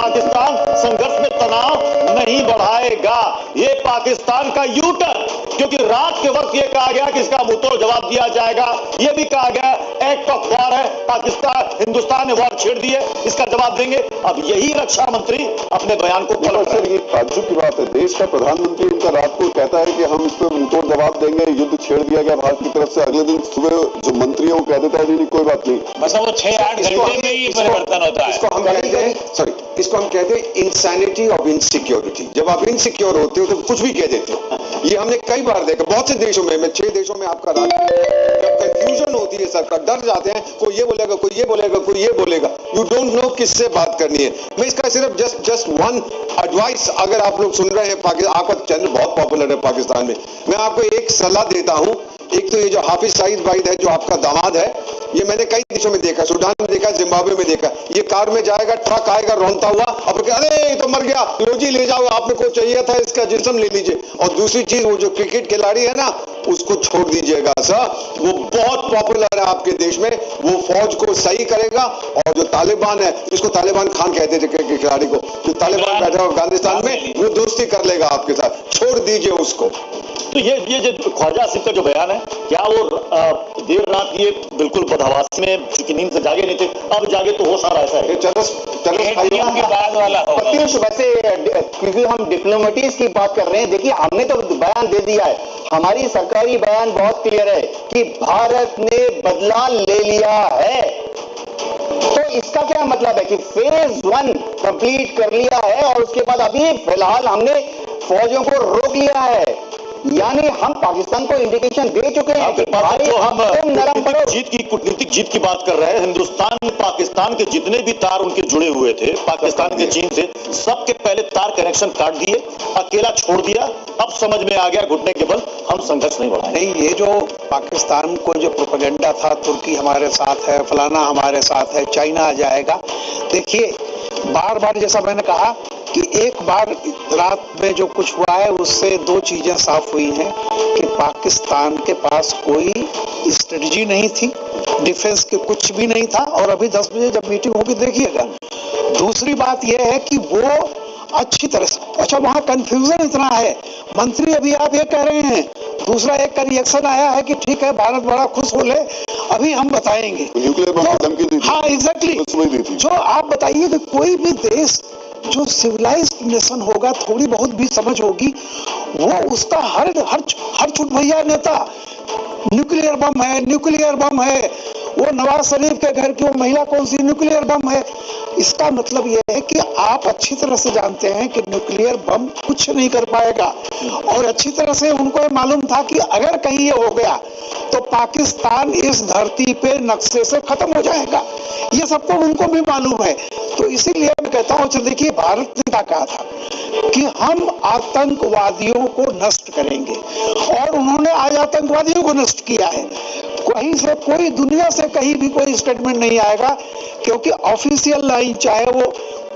पाकिस्तान संघर्ष में तनाव नहीं बढ़ाएगा। ये पाकिस्तान का यूटर्न, क्योंकि रात के वक्त ये कहा गया कि इसका मुंहतोड़ जवाब दिया जाएगा, ये भी कहा गया एक्ट ऑफ वॉर है, पाकिस्तान हिंदुस्तान ने वॉर छेड़ दी है, इसका जवाब देंगे। अब यही रक्षा मंत्री अपने बयान को पलट रहे हैं। ये ताज्जुब की बात है, देश का प्रधानमंत्री इनका रात को कहता है कि हम इस पर मुंहतोड़ जवाब देंगे, युद्ध छेड़ दिया गया भारत की तरफ से। अगले दिन सुबह जो मंत्री है वो कह देता है नहीं कोई बात नहीं। मतलब वो 6-8 घंटे में ही परिवर्तन होता है। इसको हम कहते हैं इंसैनिटी ऑफ इनसिक्योरिटी। जब आप इनसिक्योर होते हो तो कुछ भी कह देते हो। ये हमने कई बार देखा, बहुत से देशों में 6 देशों में आपका राज, जब कंफ्यूजन होती है सरकार, डर जाते हैं, कोई ये बोलेगा, कोई ये बोलेगा, कोई ये बोलेगा, यू डोंट नो किससे बात करनी है। मैं इसका सिर्फ जस्ट वन एडवाइस, अगर आप लोग सुन रहे हैं, आपका चैनल बहुत पॉपुलर है पाकिस्तान में, मैं आपको एक सलाह देता हूं। एक तो ये जो हाफिज सईद वाहिद है, जो आपका दामाद है, ये मैंने कई देशों में देखा, सूडान में देखा, जिम्बाब्वे में देखा, ये कार में जाएगा, ट्रक आएगा रोनता हुआ, अब अरे ये तो मर गया, लो जी ले जाओ, आपने को चाहिए था इसका जिस्म ले लीजिए। और दूसरी चीज, वो जो क्रिकेट खिलाड़ी है ना, उसको छोड़ दीजिएगा सर, वो बहुत पॉपुलर है आपके देश में, वो fौज को सही करेगा। और जो तालिबान है, जिसको तालिबान खान कहते थे क्रिकेट खिलाड़ी को, जो तालिबान बैठा है अफगानिस्तान में, वो दोस्ती कर लेगा आपके साथ, छोड़ दीजिए उसको। तो ये जो ख्वाजा आसिफ का जो बयान है, क्या वो देर रात ये बिल्कुल बदहवासी में चूंकि नींद से जागे नहीं थे, अब जागे तो होश आ रहा ऐसा है? के बाद वाला होगा। वैसे क्योंकि हम डिप्लोमेटिक्स की बात कर रहे हैं, देखिए हमने तो बयान दे दिया है, हमारी सरकारी बयान बहुत क्लियर है कि भारत ने बदला ले लिया है। तो इसका क्या मतलब है कि फेज 1 कंप्लीट कर लिया है और उसके बाद अभी फिलहाल हमने फौजों को रोक लिया है, यानी हम पाकिस्तान को इंडिकेशन दे चुके हैं कि भाई तो हम नरम पड़ो। कूटनीतिक जीत की बात कर रहे हैं। हिंदुस्तान पाकिस्तान के जितने भी तार उनके जुड़े हुए थे पाकिस्तान के चीन से, सबके पहले तार कनेक्शन काट दिए, अकेला छोड़ दिया। अब समझ में आ गया घुटने के बल हम संघर्ष नहीं बढ़ाएंगे। नहीं, ये जो पाकिस्तान को जो प्रोपेगेंडा था, तुर्की हमारे साथ है, फलाना हमारे साथ है, चाइना आ जाएगा, देखिए बार बार जैसा मैंने कहा कि एक बार रात में जो कुछ हुआ है उससे 2 चीजें साफ हुई हैं कि पाकिस्तान के पास कोई स्ट्रेटजी नहीं थी, डिफेंस के कुछ भी नहीं था। और अभी 10 बजे जब मीटिंग होगी देखिएगा। दूसरी बात यह है कि वो अच्छी तरह से, अच्छा वहां कंफ्यूजन इतना है, मंत्री अभी आप ये कह रहे हैं, दूसरा एक का रिएक्शन आया है कि ठीक है भारत बड़ा खुश हो ले, अभी हम बताएंगे। न्यूक्लियर बम की धमकी दी थी। हाँ एग्जैक्टली। जो आप बताइए कि कोई भी देश जो सिविलाइज्ड नेशन होगा, थोड़ी बहुत भी समझ होगी, वो उसका हर छुट भैया नेता न्यूक्लियर बम है, न्यूक्लियर बम है, वो नवाज शरीफ के घर की वो महिला कौन सी न्यूक्लियर बम है। इसका मतलब यह है कि आप अच्छी तरह से जानते हैं कि न्यूक्लियर बम कुछ नहीं कर पाएगा, और अच्छी तरह से उनको मालूम था कि अगर कहीं ये हो गया तो पाकिस्तान इस धरती पे नक्शे से खत्म हो जाएगा, ये सबको उनको भी मालूम है। तो इसीलिए मैं कहता हूं, देखिए भारत ने क्या कहा था कि हम आतंकवादियों को नष्ट करेंगे, और उन्होंने आज आतंकवादियों को नष्ट किया है। कहीं से कोई दुनिया से कहीं भी कोई स्टेटमेंट नहीं आएगा, क्योंकि ऑफिशियल लाइन चाहे वो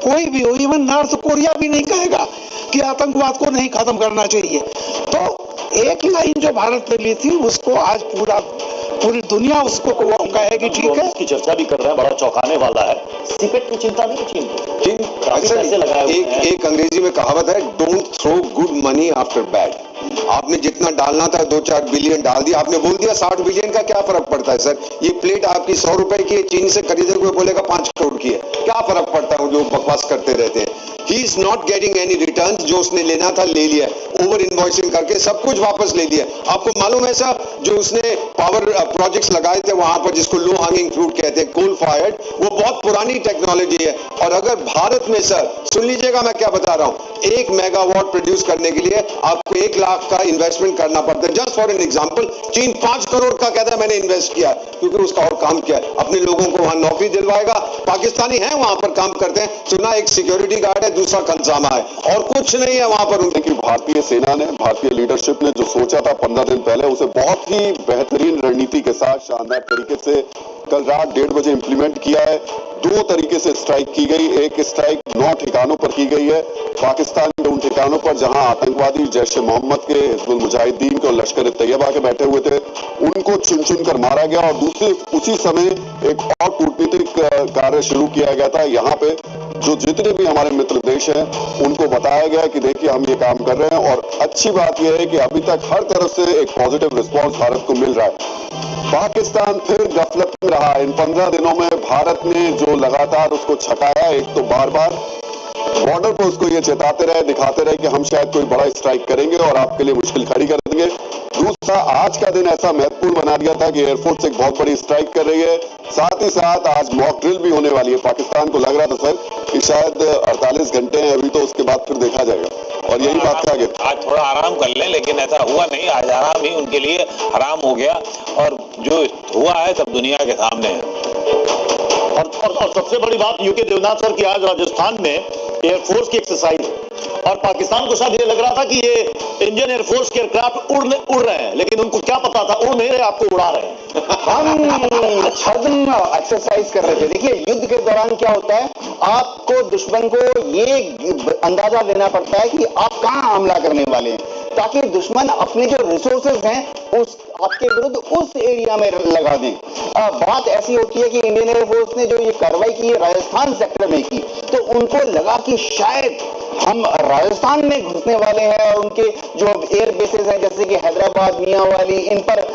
कोई भी हो, इवन नॉर्थ कोरिया भी नहीं कहेगा कि आतंकवाद को नहीं खत्म करना चाहिए। तो एक लाइन जो भारत ने ली थी उसको आज पूरी दुनिया उसको कहेगी ठीक है। इसकी चर्चा भी कर रहे हैं, बड़ा चौंकाने वाला है। सीपेट की चिंता नहीं चीन एक अंग्रेजी में कहावत है, don't throw good money after bad. आपने जितना डालना था 2-4 बिलियन डाल दिया, आपने बोल दिया 60 बिलियन का क्या फर्क पड़ता है सर? ये प्लेट आपकी 100 रुपए की है, चीन से खरीदे हुए बोलेगा 5 करोड़ की है, क्या फर्क पड़ता है? जो बकवास करते रहते हैं। He is not getting any return, जो उसने लेना था ले लिया, ओवर इनवॉइसिंग करके सब कुछ वापस ले लिया। आपको मालूम है सर, जो उसने पावर प्रोजेक्ट्स लगाए थे वहां पर, जिसको लो हैंगिंग फ्रूट कहते हैं, कोल फायर्ड, वो बहुत पुरानी टेक्नोलॉजी है। और अगर भारत में सर, सुन लीजिएगा मैं क्या बता रहा हूं, 1 मेगावाट प्रोड्यूस करने के लिए आपको 1 लाख का इन्वेस्टमेंट करना पड़ता है। जस्ट फॉर एन एग्जांपल, चीन 5 करोड़ का कहता है मैंने इन्वेस्ट किया, क्योंकि उसका और काम किया है, अपने लोगों को वहां नौकरी दिलवाएगा। पाकिस्तानी है वहां पर काम करते हैं, सुना एक सिक्योरिटी गार्ड है, दूसरा खनसामा है, और कुछ नहीं है वहां पर। उनकी भारतीय सेना ने, भारतीय लीडरशिप ने जो सोचा था 15 दिन पहले, उसे बहुत ही बेहतरीन रणनीति के साथ शानदार तरीके से कल रात 1:30 बजे इंप्लीमेंट किया है। 2 तरीके से स्ट्राइक की गई। एक स्ट्राइक 9 ठिकानों पर की गई है पाकिस्तान के, उन ठिकानों पर जहां आतंकवादी जैश-ए-मोहम्मद के, हिजबुल मुजाहिदीन के और लश्कर तैयबा के बैठे हुए थे, उनको चुन चुन कर मारा गया। और दूसरे उसी समय एक और कूटनीतिक कार्य शुरू किया गया था। यहाँ पे जो जितने भी हमारे मित्र देश हैं उनको बताया गया कि देखिए हम ये काम कर रहे हैं। और अच्छी बात यह है कि अभी तक हर तरफ से एक पॉजिटिव रिस्पॉन्स भारत को मिल रहा है। पाकिस्तान फिर गफलत में रहा। इन 15 दिनों में भारत ने जो लगातार उसको छकाया, एक तो बार बार बॉर्डर पर उसको ये चेताते रहे, दिखाते रहे कि हम शायद कोई बड़ा स्ट्राइक करेंगे और आपके लिए मुश्किल खड़ी कर देंगे। दूसरा, आज का दिन ऐसा महत्वपूर्ण बना दिया था कि एयरफोर्स एक बहुत बड़ी स्ट्राइक कर रही है। साथ ही साथ आज मॉक ड्रिल भी होने वाली है। पाकिस्तान को लग रहा था सर कि शायद 48 घंटे हैं अभी, तो उसके बाद फिर देखा जाएगा। और यही बात था कि आज थोड़ा आराम कर लें, लेकिन ऐसा हुआ नहीं। आज आराम ही उनके लिए हराम हो गया और जो हुआ है सब दुनिया के सामने है। और सबसे बड़ी बात यूके देवनाथ सर की आज राजस्थान में एयरफोर्स की एक्सरसाइज, और पाकिस्तान को शायद ये लग रहा था कि ये इंडियन एयरफोर्स के एयरक्राफ्ट उड़ रहे हैं, लेकिन उनको क्या पता था उड़ नहीं रहे, आपको उड़ा रहे हैं। हम छद्म एक्सरसाइज कर रहे थे। देखिए, युद्ध के दौरान क्या होता है, आपको दुश्मन को ये अंदाजा देना पड़ता है कि आप कहां हमला करने वाले हैं, ताकि दुश्मन अपने जो रिसोर्सेज हैं उस आपके विरुद्ध उस एरिया में लगा दें। बात ऐसी होती है कि इंडियन एयरफोर्स ने जो ये कार्रवाई की है राजस्थान सेक्टर में की, तो उनको लगा कि शायद हम राजस्थान में घुसने वाले हैं और उनके जो एयर बेसेस हैं जैसे कि हैदराबाद, मियांवाली, इन पर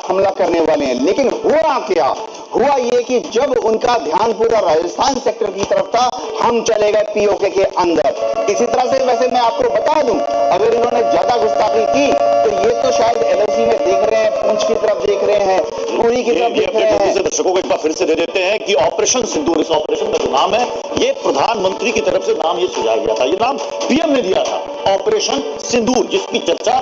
हमला करने वाले हैं। लेकिन हुआ क्या, हुआ ये कि जब उनका ध्यान पूरा राजस्थान सेक्टर की तरफ था, हम चले गए पीओके के अंदर। इसी तरह से वैसे मैं आपको बता दूं, अगर इन्होंने ज्यादा गुस्ताखी की तो ये तो शायद एलओसी में देख रहे हैं, पुंछ की तरफ देख रहे हैं, पुरी की तरफ देख रहे हैं। दर्शकों को एक बार फिर से दे देते हैं कि ऑपरेशन सिंदूर, इस ऑपरेशन का जो नाम है, ये प्रधानमंत्री की तरफ से नाम ये सुझाया गया था, ये नाम पीएम ने दिया था, ऑपरेशन सिंदूर, जिसकी चर्चा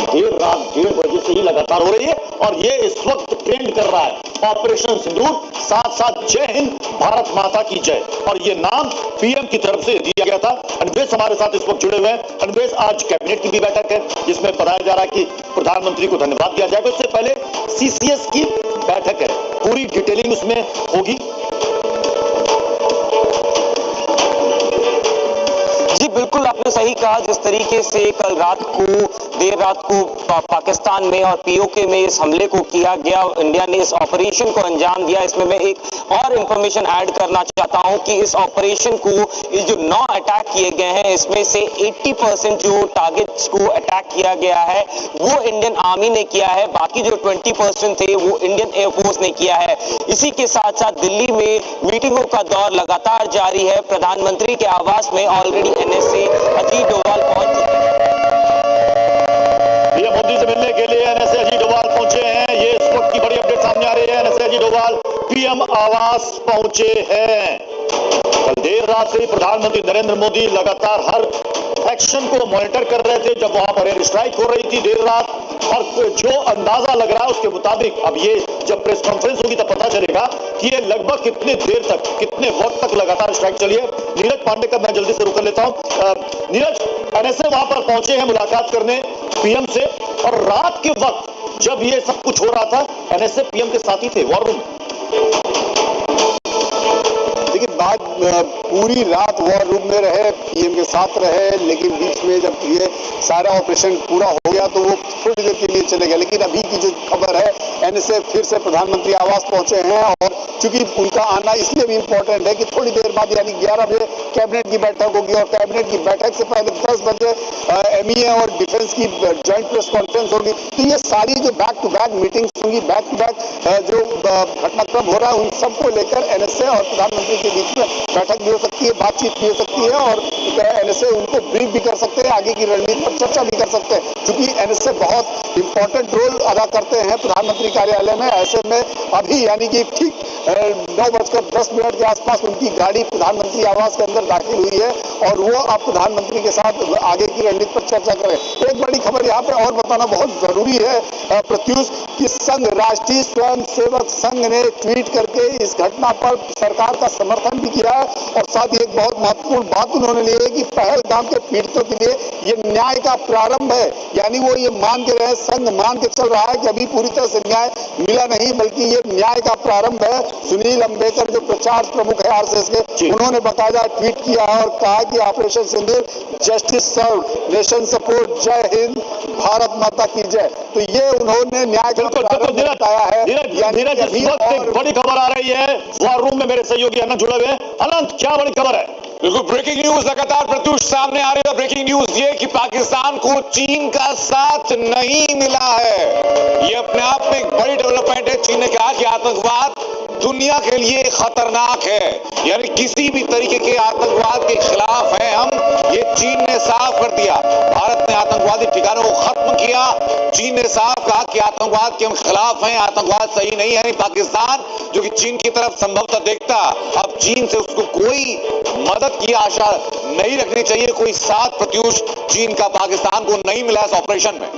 देर रात 1:30 बजे से ही लगातार हो रही है और ये इस वक्त ट्रेंड कर रहा है। ऑपरेशन सिंदूर, साथ साथ जय हिंद, भारत माता की जय, और ये नाम पीएम की तरफ से दिया गया था। अनवेश हमारे साथ इस वक्त जुड़े हुए हैं। अनवेश, आज कैबिनेट की भी बैठक है जिसमें बताया जा रहा है कि प्रधानमंत्री को धन्यवाद दिया जाएगा। उससे पहले सीसीएस की बैठक है, पूरी डिटेलिंग उसमें होगी। जी बिल्कुल, आपने सही कहा। जिस तरीके से कल रात को, देर रात को पाकिस्तान में और पीओके में इस हमले को किया गया, इंडिया ने इस ऑपरेशन को अंजाम दिया। इसमें मैं एक और इंफॉर्मेशन ऐड करना चाहता हूं कि इस ऑपरेशन को, इस जो 9 अटैक किए गए हैं, इसमें से 80% जो टारगेट्स को अटैक किया गया है वो इंडियन आर्मी ने किया है, बाकी जो 20% थे वो इंडियन एयरफोर्स ने किया है। इसी के साथ साथ दिल्ली में मीटिंगों का दौर लगातार जारी है। प्रधानमंत्री के आवास में ऑलरेडी एनएसए अजीत डोभाल पहुंच चुके हैं। पीएम मोदी से मिलने के लिए एनएसए अजीत डोभाल पहुंचे हैं। ये इस वक्त की बड़ी अपडेट सामने आ रही है। एनएसए अजीत डोभाल पीएम आवास पहुंचे हैं। कल देर रात से ही प्रधानमंत्री नरेंद्र मोदी लगातार हर एक्शन को मॉनिटर कर रहे थे जब वहां पर एयर स्ट्राइक हो रही थी देर रात, और जो अंदाजा लग रहा है उसके मुताबिक अब ये जब प्रेस कॉन्फ्रेंस होगी तब पता चलेगा कि ये लगभग कितने देर तक, कितने वक्त तक लगातार स्ट्राइक चली है। नीरज पांडे का मैं जल्दी से रुक कर लेता हूं। नीरज, एनएसए वहां पर पहुंचे हैं मुलाकात करने पीएम से, और रात के वक्त जब ये सब कुछ हो रहा था एनएसए पीएम के साथ ही थे वॉर रूम। देखिए, बात पूरी रात वॉर रूम में रहे, पीएम के साथ रहे, लेकिन बीच में जब ये सारा ऑपरेशन पूरा हो गया तो वो थोड़ी देर के लिए चले गए। लेकिन अभी की जो खबर है, एनएसए फिर से प्रधानमंत्री आवास पहुंचे हैं, और चूंकि उनका आना इसलिए भी इम्पोर्टेंट है कि थोड़ी देर बाद यानी 11 बजे कैबिनेट की बैठक होगी, और कैबिनेट की बैठक से पहले 10 बजे एमईए और डिफेंस की ज्वाइंट प्रेस कॉन्फ्रेंस होगी। तो ये सारी जो बैक टू बैक मीटिंग्स होंगी, बैक टू बैक जो घटनाक्रम हो रहा है, उन सबको लेकर एनएसए और प्रधानमंत्री के बीच में बैठक भी हो सकती है, बातचीत भी हो सकती है, और एनएसए उनको ब्रीफ भी कर सकते हैं, आगे की रणनीति पर चर्चा भी कर सकते हैं। क्योंकि एनएसए बहुत इंपॉर्टेंट रोल अदा करते हैं प्रधानमंत्री कार्यालय में। ऐसे में अभी यानी कि ठीक 9:10 के आसपास उनकी गाड़ी प्रधानमंत्री आवास के अंदर दाखिल हुई है, और वो आप प्रधानमंत्री के साथ आगे की रणनीति पर चर्चा करें। एक बड़ी खबर यहाँ पे और बताना बहुत जरूरी है प्रत्युष, कि संघ, राष्ट्रीय स्वयं सेवक संघ ने ट्वीट करके इस घटना पर सरकार का समर्थन भी किया है और साथ ही एक बहुत महत्वपूर्ण बात उन्होंने ली है कि पहलगाम के पीड़ितों के लिए ये न्याय का प्रारंभ है। यानी वो ये मान के रहे, संघ मान के चल रहा है कि अभी पूरी तरह से न्याय मिला नहीं, बल्कि ये न्याय का प्रारंभ है। सुनील अंबेकर जो प्रचार प्रमुख है आरएसएस के, उन्होंने बाकायदा ट्वीट किया है और कहा कि ऑपरेशन सिंदूर जस्टिस सर्व, नेशन सपोर्ट, जय हिंद, भारत माता की जय। तो ये उन्होंने न्याय का प्रारंभ बताया है। बड़ी खबर आ रही है, वॉर रूम में मेरे सहयोगी अनंत जुड़े हुए। अनंत, क्या बड़ी खबर है? बिल्कुल ब्रेकिंग न्यूज लगातार प्रत्युष सामने आ रही है। ब्रेकिंग न्यूज ये कि पाकिस्तान को चीन का साथ नहीं मिला है। ये अपने आप में एक बड़ी डेवलपमेंट है। चीन ने कहा कि आतंकवाद दुनिया के लिए खतरनाक है, यानी किसी भी तरीके के आतंकवाद के खिलाफ है हम। ये चीन ने साफ कर दिया। भारत ने आतंकवादी ठिकानों को खत्म किया। चीन ने साफ कहा कि आतंकवाद के हम खिलाफ हैं, आतंकवाद सही नहीं है। पाकिस्तान जो कि चीन की तरफ संभवतः देखता, अब चीन से उसको कोई मदद की आशा नहीं रखनी चाहिए। कोई साथ प्रत्युष चीन का पाकिस्तान को नहीं मिला इस ऑपरेशन में।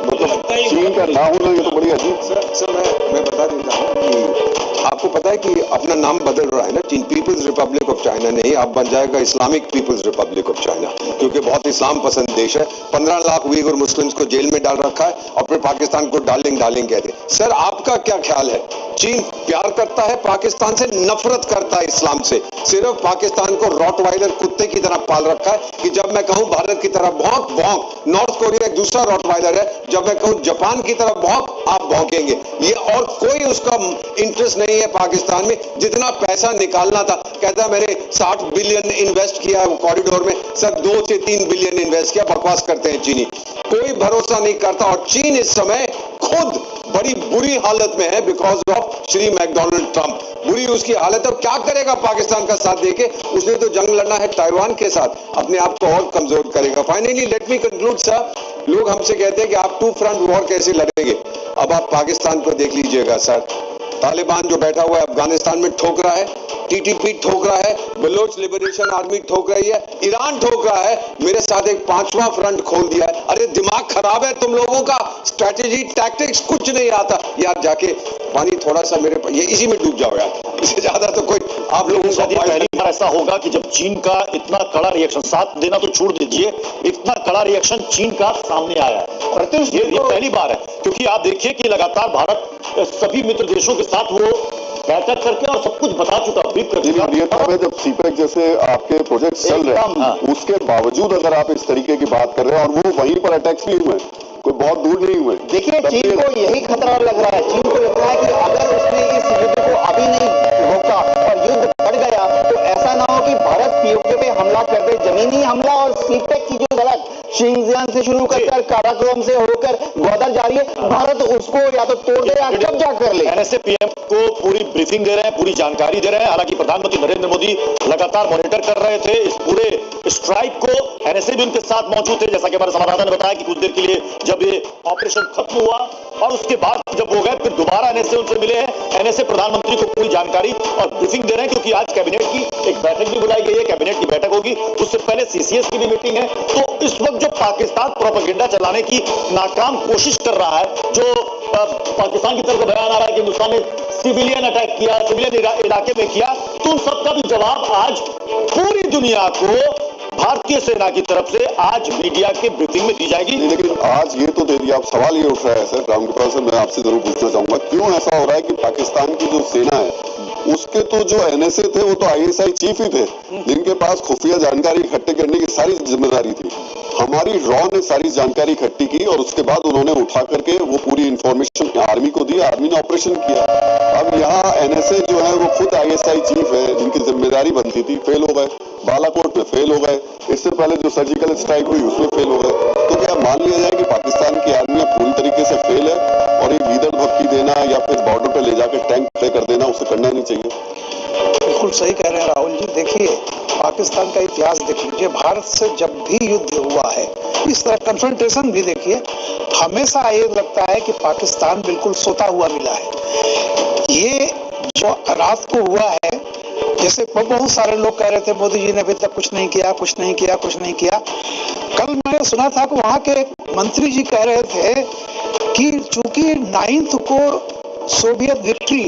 मतलब चीन का ना होना ये तो बड़ी अजीब। सर मैं बता देता हूँ कि आपको पता है कि अपना नाम बदल रहा है ना, चीन पीपल्स रिपब्लिक ऑफ चाइना नहीं, अब बन जाएगा Islamic People's Republic of China, क्योंकि बहुत इस्लाम पसंद देश है। 15 लाख उइगर मुस्लिम्स को जेल में डाल रखा है और फिर पाकिस्तान को डार्लिंग कहते। सर आपका क्या ख्याल है? चीन प्यार करता है पाकिस्तान से, नफरत करता है इस्लाम से। सिर्फ पाकिस्तान को रॉटवाइलर कुत्ते की तरह पाल रखा है कि जब मैं कहूं भारत की तरह भौंक भौंक, नॉर्थ कोरिया एक दूसरा रॉटवाइलर है, जब मैं कहूं जापान की तरह भौंक आप भौंकेंगे। ये और कोई उसका इंटरेस्ट नहीं है पाकिस्तान में। जितना पैसा निकालना था, कहता है मैंने 60 बिलियन इन्वेस्ट किया कॉरिडोर में, सर 2 से 3 बिलियन इन्वेस्ट किया। बकवास करते हैं चीनी, कोई भरोसा नहीं करता। और चीन इस समय खुद बड़ी बुरी हालत में है because of Shri McDonald Trump. बुरी उसकी हालत है। क्या करेगा पाकिस्तान का साथ देके? उसने तो जंग लड़ना है ताइवान के साथ, अपने आप को और कमजोर करेगा। Finally let me conclude sir, लोग हमसे कहते हैं कि आप 2 फ्रंट वॉर कैसे लड़ेंगे। अब आप पाकिस्तान को देख लीजिएगा सर, तालिबान जो बैठा हुआ है अफगानिस्तान में ठोक रहा है, टीटीपी ठोक रहा है, बलोच लिबरेशन आर्मी ठोक रही है, ईरान ठोक रहा है, मेरे साथ एक 5वां फ्रंट खोल दिया है। अरे दिमाग खराब है तुम लोगों का, स्ट्रैटेजी टैक्टिक्स कुछ नहीं आता यार। जाके पानी थोड़ा सा मेरे ये इसी में डूब जाओ यार, इससे ज्यादा तो कोई आप लोगों का पहली बार ऐसा होगा कि जब चीन का इतना कड़ा रिएक्शन, साथ देना तो छोड़ दीजिए, इतना कड़ा रिएक्शन चीन का सामने आया है। प्रत्युष ये पहली बार है, क्योंकि आप देखिए कि लगातार भारत सभी मित्र देशों के साथ वो बैठक करके और सब कुछ बता चुका है। जब सीपेक जैसे आपके प्रोजेक्ट चल रहे हैं, उसके बावजूद अगर आप इस तरीके की बात कर रहे हैं, और वो वहीं पर अटैक्स भी हुए, कोई बहुत दूर नहीं हुए। देखिए चीन को यही खतरा लग रहा है। चीन को लग रहा है कि अगर उसने इस युद्ध को अभी नहीं रोका और युद्ध बढ़ गया तो ऐसा ना हो कि भारत पीओके पे हमला कर दे, जमीनी हमला। और सीपेक की जो सड़क शिंजियांग से शुरू कर काराकोरम से होकर ग्वादर जा रही है, भारत उसको या तो तोड़ दे या कब्जा कर ले। एनएसए पीएम को पूरी ब्रीफिंग दे रहे हैं, पूरी जानकारी दे रहे हैं। हालांकि प्रधानमंत्री नरेंद्र मोदी लगातार मॉनिटर कर रहे थे इस पूरे स्ट्राइक को। एनएसए भी उनके साथ मौजूद थे, जैसा कि हमारे संवाददाता ने बताया कि कुछ देर के लिए जब ये ऑपरेशन खत्म हुआ और उसके बाद जब हो गए, फिर दोबारा एनएसए उनसे मिले हैं। एनएसए प्रधानमंत्री को पूरी जानकारी और ब्रीफिंग दे रहे हैं, क्योंकि आज कैबिनेट की एक बैठक भी बुलाई गई है, कैबिनेट की बैठक होगी, उससे पहले सीसीएस की भी मीटिंग है। तो इस वक्त जो पाकिस्तान प्रोपेगेंडा चलाने की नाकाम कोशिश कर रहा है, जो पाकिस्तान की तरफ बयान आ रहा है कि हिंदुस्तान ने सिविलियन अटैक किया, सिविलियन इलाके में किया, तो उन सबका भी जवाब आज पूरी दुनिया को भारतीय सेना की तरफ से आज मीडिया के ब्रीफिंग में दी जाएगी। लेकिन आज ये तो दे दिया, अब सवाल ये उठ रहा है सर रामकृपाल सर, मैं आपसे जरूर पूछना चाहूंगा, क्यों ऐसा हो रहा है कि पाकिस्तान की जो सेना है उसके तो जो एनएसए थे वो तो आईएसआई चीफ ही थे, जिनके पास खुफिया जानकारी इकट्ठे करने की सारी जिम्मेदारी थी। हमारी रॉ ने सारी जानकारी इकट्ठी की और उसके बाद उन्होंने उठा करके वो पूरी इंफॉर्मेशन आर्मी को दी, आर्मी ने ऑपरेशन किया। अब यहाँ एनएसए जो है वो खुद आईएसआई चीफ है, जिनकी जिम्मेदारी बनती थी, फेल हो गए। बालाकोट में फेल हो गए, इससे पहले जो सर्जिकल स्ट्राइक हुई उसमें फेल हो गए। तो क्या मान लिया जाए कि पाकिस्तान की आर्मी पूरी तरीके से फेल है और ये गीदड़ भक्ति देना या फिर बॉर्डर पे ले जाकर टैंक पे कर देना, उसे करना नहीं चाहिए? बिल्कुल सही कह रहे हैं राहुल जी। देखिए पाकिस्तान का इतिहास देख लीजिए, भारत से जब भी युद्ध हुआ है, इस तरह कंफ्रंटेशन भी देखिए, हमेशा ये लगता है कि पाकिस्तान बिल्कुल सोता हुआ मिला है। ये जो रात को हुआ है जैसे बहुत सारे लोग कह रहे थे मोदी जी ने अभी तक कुछ नहीं किया, कुछ नहीं किया, कुछ नहीं किया। कल मैं सुना था कि वहां के एक मंत्री जी कह रहे थे कि चूंकि 9th को सोवियत विक्ट्री,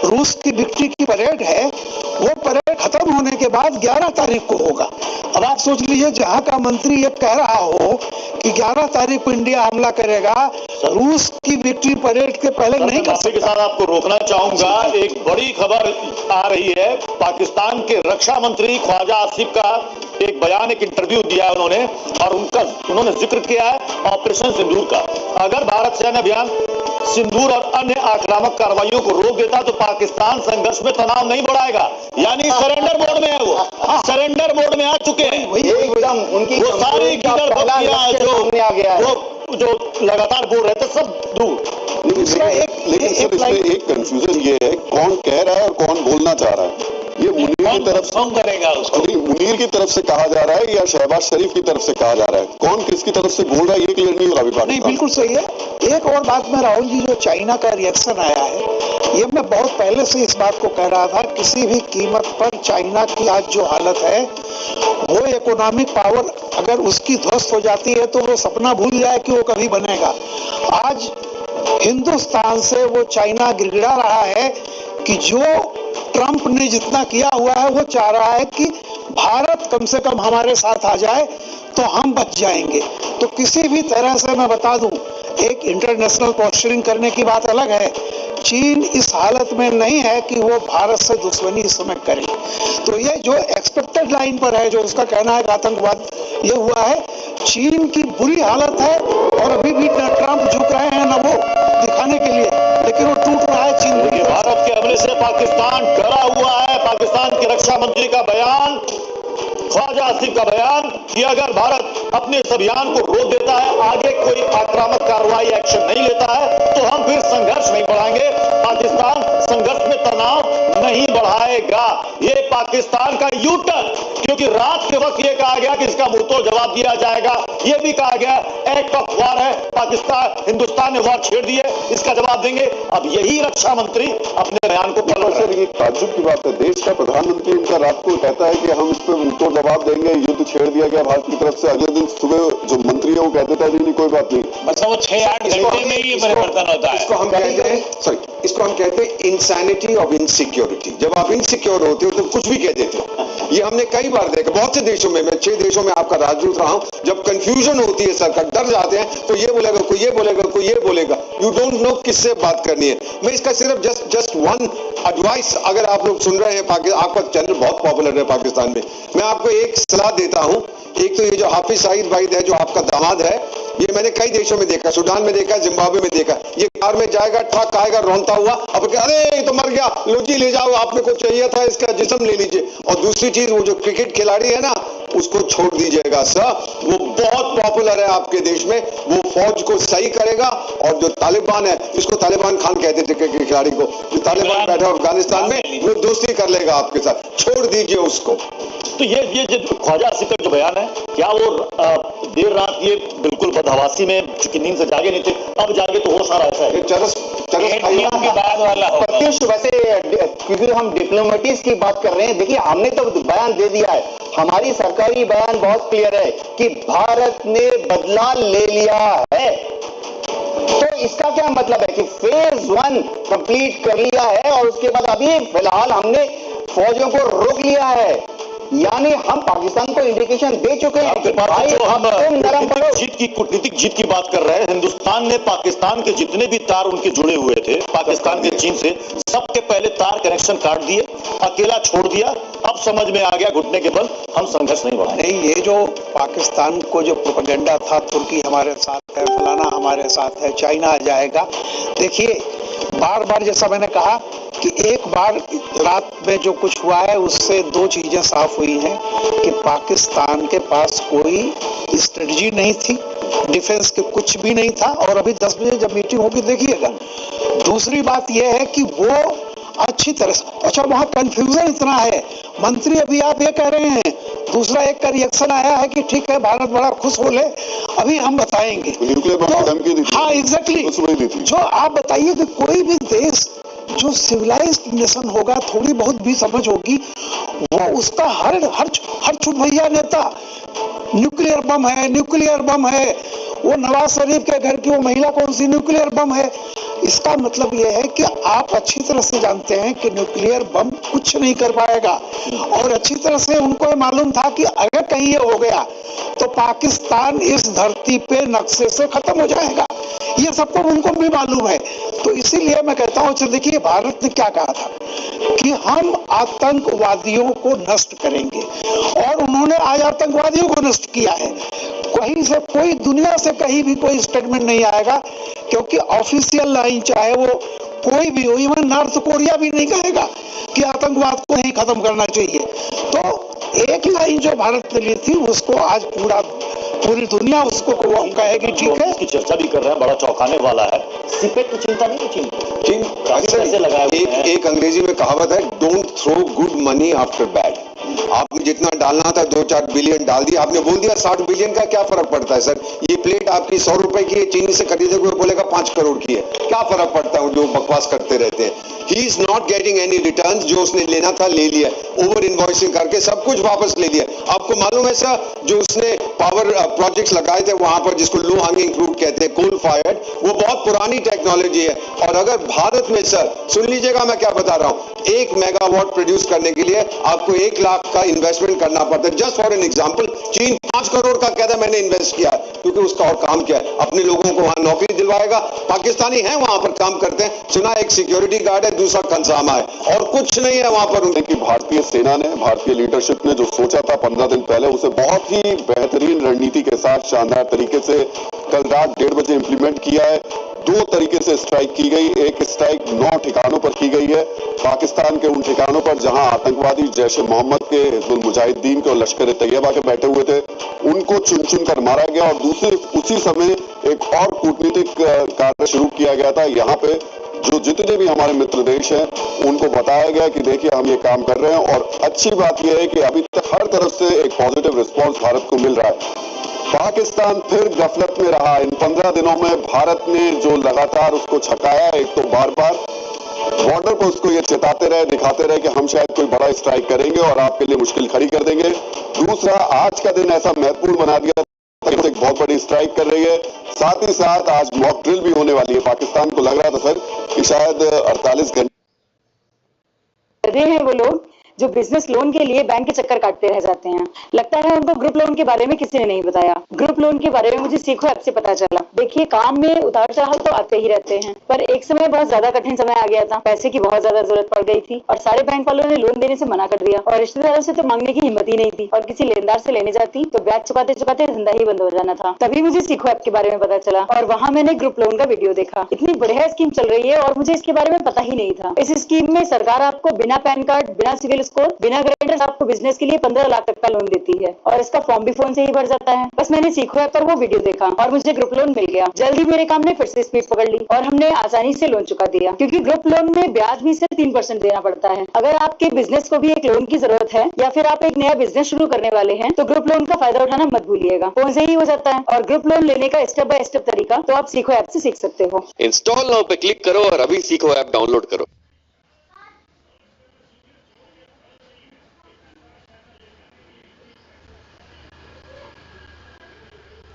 रूस की विक्ट्री की परेड है, वो परेड खत्म होने के बाद 11 तारीख को होगा। अब आप सोच लीजिए, जहां का मंत्री ये कह रहा हो कि 11 तारीख को इंडिया हमला करेगा, रूस की विक्ट्री परेड के पहले नहीं कर सकता। के साथ आपको रोकना चाहूंगा, एक बड़ी खबर आ रही है। पाकिस्तान के रक्षा मंत्री ख्वाजा आसिफ का एक बयान, एक इंटरव्यू दिया है उन्होंने, और उन्होंने जिक्र किया है ऑपरेशन सिंदूर का। अगर भारत सैन्य अभियान सिंदूर और अन्य आक्रामक कार्रवाइयों को रोक देता तो पाकिस्तान संघर्ष में तनाव नहीं बढ़ाएगा। यानी सरेंडर मोड में है, वो सरेंडर मोड में आ चुके हैं। एकदम उनकी वो सारी गिरफ्तारियां जो लगातार बोल रहे थे सब दूर। लेकिन सर इसमें एक कंफ्यूजन ये है, कौन कह रहा है और कौन बोलना चाह रहा है। ये मुनीर की तरफ से करेगा उसको, मुनीर की तरफ से कहा जा रहा है या शहबाज शरीफ की तरफ से कहा जा रहा है? कौन किसकी तरफ से बोल रहा है ये क्लियर नहीं हो रहा अभी। नहीं, बिल्कुल सही है। एक और बात में राहुल जी, जो चाइना का रिएक्शन आया है, ये मैं बहुत पहले से इस बात को कह रहा था, किसी भी कीमत पर चाइना की आज जो हालत है, वो इकोनॉमिक पावर अगर उसकी ध्वस्त हो जाती है तो वो सपना भूल जाए कि वो कभी बनेगा। आज हिंदुस्तान से वो चाइना गिड़गिड़ा रहा है कि जो ट्रंप ने जितना किया हुआ है, वो चाह रहा है कि भारत कम से कम हमारे साथ आ जाए तो हम बच जाएंगे। तो किसी भी तरह से मैं बता दूं, एक इंटरनेशनल पोस्चरिंग करने की बात अलग है, चीन इस हालत में नहीं है कि वो भारत से दुश्मनी इस समय करे। तो ये जो एक्सपेक्टेड लाइन पर है, जो उसका कहना है कि आतंकवाद ये हुआ है, चीन की बुरी हालत है। और अभी भी ट्रंप झुक रहे हैं ना वो दिखाने के लिए, लेकिन वो टूट रहा है चीन। भारत के हमले से पाकिस्तान डरा हुआ है। पाकिस्तान के रक्षा मंत्री का बयान, ख्वाजा आसिफ का बयान कि अगर भारत अपने इस अभियान को रोक देता है, आगे कोई आक्रामक कार्रवाई एक्शन नहीं लेता है, तो हम फिर संघर्ष नहीं बढ़ाएंगे। पाकिस्तान संघर्ष में तनाव नहीं बढ़ाएगा। ये पाकिस्तान का यू टर्न, क्योंकि रात के वक्त ये कहा गया कि इसका मुंहतोड़ जवाब दिया जाएगा। ये भी कहा गया एक्ट ऑफ वॉर है, पाकिस्तान हिंदुस्तान ने वॉर छेड़ दी है, इसका जवाब देंगे। अब यही रक्षा मंत्री अपने बयान को पलट रहे हैं। ये ताज्जुब की बात है, देश का प्रधानमंत्री उनका रात को कहता है कि हम इस पर मुंहतोड़ जवाब देंगे, युद्ध छेड़ दिया गया भारत की तरफ से। अगले दिन सुबह जो मंत्री है वो कहते थे नहीं कोई बात नहीं। मतलब वो 6-8 घंटे में ही परिवर्तन होता है। इसको हम कहते हैं इंसैनिटी ऑफ इनसिक्योरिटी। जब आप इनसिक्योर होते हो तो कुछ भी कह देते हो। ये हमने कई बार देखा, बहुत से देशों में, मैं 6 देशों में आपका राजदूत रहा हूं, जब कंफ्यूजन होती है, सरकार डर जाते हैं, कोई ये बोलेगा, कोई ये बोलेगा, कोई ये बोलेगा, यू डोंट नो किससे बात करनी है। मैं इसका सिर्फ जस्ट वन एडवाइस, अगर आप लोग सुन रहे हैं, आपका चैनल बहुत पॉपुलर है पाकिस्तान में, मैं आपको एक सलाह देता हूं। एक तो ये जो हाफिज सईद भाई है, जो आपका दामाद है, ये मैंने कई देशों में देखा, सूडान में देखा, जिम्बाब्वे में देखा, ये कार में जाएगा, ट्रक आएगा, रोनता हुआ, अब अरे ये तो मर गया, लो जी ले जाओ, आपने को चाहिए था, इसका जिस्म ले लीजिए। और दूसरी चीज, वो जो क्रिकेट खिलाड़ी है ना, उसको छोड़ दीजिएगा सर, वो बहुत पॉपुलर है आपके देश में, वो फौज को सही करेगा। और जो तालिबान है, इसको तालिबान खान कहते थे क्रिकेट खिलाड़ी को, जो तालिबान बैठा अफगानिस्तान में, वो दोस्ती कर लेगा आपके साथ, छोड़ दीजिए उसको। तो ये जो ख्वाजा आसिफ का जो बयान है, क्या वो देर रात ये बिल्कुल बदहवासी में चूंकि नींद से जागे नहीं थे, अब जागे तो होश आ रहा है? चरस के बाद वाला होगा। प्रत्युष, वैसे क्योंकि हम डिप्लोमेटिक्स की बात कर रहे हैं, देखिए हमने तो बयान दे दिया है, हमारी सरकारी बयान बहुत क्लियर है कि भारत ने बदला ले लिया है। तो इसका क्या मतलब है कि फेज 1 कंप्लीट कर लिया है और उसके बाद अभी फिलहाल हमने फौजों को रोक लिया है, यानी हम पाकिस्तान को इंडिकेशन दे चुके हैं कि भाई अब तुम नरम पड़ो। कूटनीतिक जीत की बात कर रहे हैं। हिंदुस्तान ने पाकिस्तान के जितने भी तार उनके जुड़े हुए थे पाकिस्तान के चीन से, सबके पहले तार कनेक्शन काट दिए, अकेला छोड़ दिया। अब समझ में आ गया घुटने के बल हम संघर्ष नहीं बढ़ाएंगे। नहीं, ये जो पाकिस्तान को जो प्रोपेगेंडा था, तुर्की हमारे साथ है, फलाना हमारे साथ है, चाइना आ जाएगा, देखिए बार बार जैसा मैंने कहा कि एक बार रात में जो कुछ हुआ है उससे 2 चीजें साफ हुई हैं कि पाकिस्तान के पास कोई स्ट्रेटजी नहीं थी, डिफेंस के कुछ भी नहीं था। और अभी 10 बजे जब मीटिंग होगी देखिएगा। दूसरी बात यह है कि वो अच्छी तरह से, अच्छा वहां कंफ्यूजन इतना है, मंत्री अभी आप ये कह रहे हैं, दूसरा एक का रिएक्शन आया है कि ठीक है भारत बड़ा खुश हो ले, अभी हम बताएंगे। न्यूक्लियर बम की धमकी दी थी। हाँ एग्जैक्टली। जो आप बताइए कि कोई भी देश जो सिविलाइज्ड नेशन होगा, थोड़ी बहुत भी समझ होगी, वो उसका हर छुटभैया नेता न्यूक्लियर बम है, वो नवाज शरीफ के घर की वो महिला कौन सी न्यूक्लियर बम है। इसका मतलब यह है कि आप अच्छी तरह से जानते हैं कि न्यूक्लियर बम कुछ नहीं कर पाएगा, और अच्छी तरह से उनको ये मालूम था कि अगर कहीं ये हो गया तो पाकिस्तान इस धरती पे नक्शे से खत्म हो जाएगा। ये सबको उनको भी मालूम है। तो इसीलिए मैं कहता हूँ, देखिए भारत ने क्या कहा था कि हम आतंकवादियों को नष्ट करेंगे, और उन्होंने आज आतंकवादियों को नष्ट किया है। कहीं से कोई दुनिया से कहीं भी कोई स्टेटमेंट नहीं आएगा, क्योंकि ऑफिशियल लाइन चाहे वो कोई भी हो, इवन नॉर्थ कोरिया भी नहीं कहेगा कि आतंकवाद को नहीं खत्म करना चाहिए। तो एक लाइन जो भारत ने ली थी, उसको आज पूरी दुनिया उसको कहेगी ठीक है। इसकी चर्चा भी कर रहे हैं, बड़ा चौंकाने वाला है। सीपेट की चिंता नहीं की एक अंग्रेजी में कहावत है, don't throw good money after bad. आपने जितना डालना था 2-4 बिलियन डाल दिया, आपने बोल दिया 60 बिलियन का क्या फर्क पड़ता है सर। ये प्लेट आपकी 100 रुपए की है, चीनी से खरीदे हुए बोलेगा 5 करोड़ की है, क्या फर्क पड़ता है। जो बकवास करते रहते हैं, he is not getting any return. जो उसने लेना था ले लिया, ओवर इनवॉइसिंग करके सब कुछ वापस ले लिया। आपको मालूम है सर, जो उसने पावर प्रोजेक्ट्स लगाए थे वहां पर, जिसको लो हैंगिंग फ्रूट कहते हैं, कोल फायर्ड, वो बहुत पुरानी टेक्नोलॉजी है। और अगर भारत में सर, सुन लीजिएगा मैं क्या बता रहा हूं, 1 मेगावाट प्रोड्यूस करने के लिए आपको 1 लाख का इन्वेस्टमेंट करना पड़ता है। जस्ट फॉर एन एग्जांपल, चीन 5 करोड़ का कहता है मैंने इन्वेस्ट किया, क्योंकि उसका और काम क्या है, अपने लोगों को वहां नौकरी दिलवाएगा। पाकिस्तानी है वहां पर काम करते हैं, सुना एक सिक्योरिटी गार्ड है, दूसरा कंसामा है, और कुछ नहीं है वहां पर। उनकी भारतीय सेना ने, भारतीय लीडरशिप ने जो सोचा था 15 दिन पहले, उसे बहुत ही बेहतरीन रणनीति के साथ शानदार तरीके से कल रात 1:30 बजे इंप्लीमेंट किया है। 2 तरीके से स्ट्राइक की गई। एक स्ट्राइक 9 ठिकानों पर की गई है, पाकिस्तान के उन ठिकानों पर जहां आतंकवादी जैश-ए मोहम्मद के, हिजबुल मुजाहिदीन के और लश्कर तैयबा के बैठे हुए थे, उनको चुन चुन कर मारा गया। और उसी समय एक और कूटनीतिक कार्य शुरू किया गया था। यहाँ पे जो जितने भी हमारे मित्र देश हैं, उनको बताया गया कि देखिए हम ये काम कर रहे हैं। और अच्छी बात यह है कि अभी तक हर तरफ से एक पॉजिटिव रिस्पॉन्स भारत को मिल रहा है। पाकिस्तान फिर गफलत में रहा। इन 15 दिनों में भारत ने जो लगातार उसको छकाया, एक तो बार बार बॉर्डर पर उसको ये चेताते रहे, दिखाते रहे कि हम शायद कोई बड़ा स्ट्राइक करेंगे और आपके लिए मुश्किल खड़ी कर देंगे। दूसरा, आज का दिन ऐसा महत्वपूर्ण बना दिया, एक बहुत बड़ी स्ट्राइक कर रही है। साथ ही साथ आज मॉक ड्रिल भी होने वाली है। पाकिस्तान को लग रहा था सर कि शायद 48 घंटे हैं वो लोग जो बिजनेस लोन के लिए बैंक के चक्कर काटते रह जाते हैं। लगता है उनको ग्रुप लोन के बारे में किसी ने नहीं बताया। ग्रुप लोन के बारे में मुझे सीखो ऐप से पता चला। देखिए, काम में उतार चढ़ाव तो आते ही रहते हैं, पर एक समय बहुत ज्यादा कठिन समय आ गया था, पैसे की बहुत ज्यादा जरूरत पड़ गई थी और सारे बैंक वालों ने लोन देने से मना कर दिया, और रिश्तेदारों से तो मांगने की हिम्मत ही नहीं थी, और किसी लेनदार से लेने जाती तो ब्याज चुकाते चुकाते धंधा ही बंद हो जाना था। तभी मुझे सीखो ऐप के बारे में पता चला, और वहाँ मैंने ग्रुप लोन का वीडियो देखा। इतनी बढ़िया स्कीम चल रही है और मुझे इसके बारे में पता ही नहीं था। इस स्कीम में सरकार आपको बिना पैन कार्ड, बिना सिविल स्कोर, बिना आपको बिजनेस के लिए 15 लाख तक का लोन देती है, और इसका फॉर्म भी फोन से ही भर जाता है। बस मैंने सीखो ऐप पर वो वीडियो देखा और मुझे ग्रुप लोन मिल गया। जल्दी मेरे काम ने फिर से स्पीड पकड़ ली और हमने आसानी से लोन चुका दिया, क्योंकि ग्रुप लोन में ब्याज भी सिर्फ 3% देना पड़ता है। अगर आपके बिजनेस को भी एक लोन की जरूरत है या फिर आप एक नया बिजनेस शुरू करने वाले हैं, तो ग्रुप लोन का फायदा उठाना मत भूलिएगा। फोन से ही हो जाता है, और ग्रुप लोन लेने का स्टेप बाय स्टेप तरीका तो आप सीखो ऐप से सीख सकते हो। इंस्टॉल नाउ पे क्लिक करो और अभी सीखो ऐप डाउनलोड करो।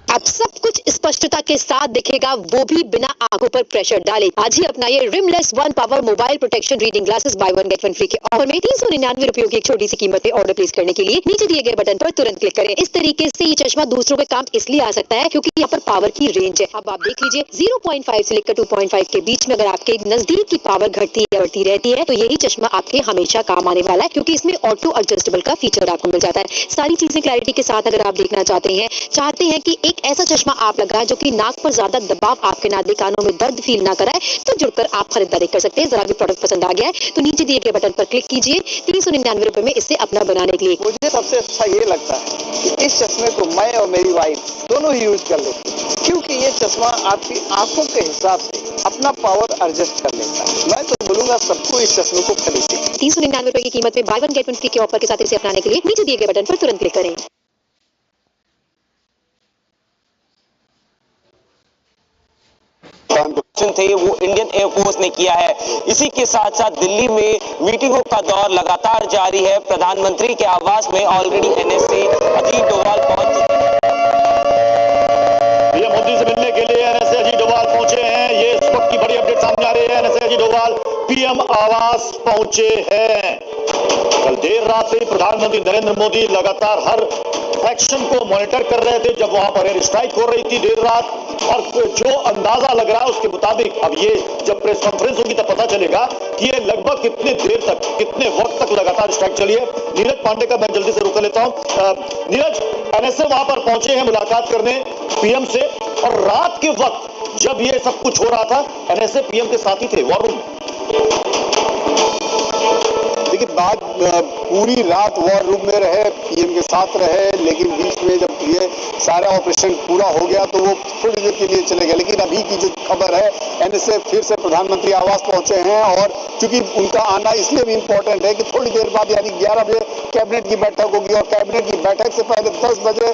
अब सब कुछ स्पष्टता के साथ दिखेगा, वो भी बिना आंखों पर प्रेशर डाले। आज ही अपनाइए rimless 1 power mobile protection reading glasses buy 1 get 1 free के ऑफर में 399 रुपयों की एक छोटी सी कीमत पे ऑर्डर प्लेस करने के लिए नीचे दिए गए बटन पर तुरंत क्लिक करें। इस तरीके से ये चश्मा दूसरों के काम इसलिए आ सकता है क्योंकि यहाँ पर पावर की रेंज है। अब आप देख लीजिए, 0.5 से लेकर 2.5 के बीच में अगर आपके नजदीक की पावर घटती या बढ़ती रहती है, तो यही चश्मा आपके हमेशा काम आने वाला है, क्योंकि इसमें ऑटो एडजस्टेबल का फीचर आपको मिल जाता है। सारी चीजें क्लैरिटी के साथ अगर आप देखना चाहते हैं कि एक ऐसा चश्मा आप लगाएं जो कि नाक पर ज्यादा दबाव आपके नाक कानों में दर्द फील ना कराए, तो जुड़कर आप खरीदारी कर सकते हैं। जरा भी प्रोडक्ट पसंद आ गया है तो नीचे दिए गए बटन पर क्लिक कीजिए 399 रुपए में इसे अपना बनाने के लिए। मुझे सबसे अच्छा ये लगता है कि इस चश्मे को मैं और मेरी वाइफ दोनों ही यूज कर लेते हैं, क्योंकि ये चश्मा आपकी आंखों के हिसाब से अपना पावर एडजस्ट कर लेता है। मैं तो बोलूंगा सबको इस चश्मे को खरीदें। 399 रुपए की कीमत में बाय 1 गेट 1 फ्री के ऑफर के साथ इसे अपनाने के लिए नीचे दिए गए बटन पर तुरंत क्लिक करें। थे वो इंडियन एयरफोर्स ने किया है। इसी के साथ साथ दिल्ली में मीटिंगों का दौर लगातार जारी है। प्रधानमंत्री के आवास में ऑलरेडी एनएसए अजीत डोभाल पहुंच चुके हैं। पीएम मोदी से मिलने के लिए एनएसए अजीत डोभाल पहुंचे हैं। ये इस वक्त की बड़ी अपडेट सामने आ रही है। एनएसए अजीत डोभाल पीएम आवास पहुंचे हैं। कल देर रात से प्रधानमंत्री नरेंद्र मोदी लगातार हर एक्शन को मॉनिटर कर रहे थे जब वहां पर एयर स्ट्राइक हो रही थी देर रात, और जो अंदाजा लग रहा है उसके मुताबिक अब ये जब प्रेस कॉन्फ्रेंस होगी तब पता चलेगा कि ये लगभग कितने देर तक, कितने वक्त तक लगातार स्ट्राइक चली है। नीरज पांडे का मैं जल्दी से रुक लेता हूं। नीरज, एनएसए वहां पर पहुंचे हैं मुलाकात करने पीएम से, और रात के वक्त जब ये सब कुछ हो रहा था एनएसए पीएम के साथ ही थे वॉर रूम। देखिए, बात पूरी रात वॉर रूम में रहे, पीएम के साथ रहे, लेकिन बीच में जब ये सारा ऑपरेशन पूरा हो गया तो वो थोड़ी देर के लिए चले गए। लेकिन अभी की जो खबर है, एनएसए फिर से प्रधानमंत्री आवास पहुंचे हैं, और चूंकि उनका आना इसलिए भी इम्पोर्टेंट है कि थोड़ी देर बाद यानी 11 बजे कैबिनेट की बैठक होगी, और कैबिनेट की बैठक से पहले 10 बजे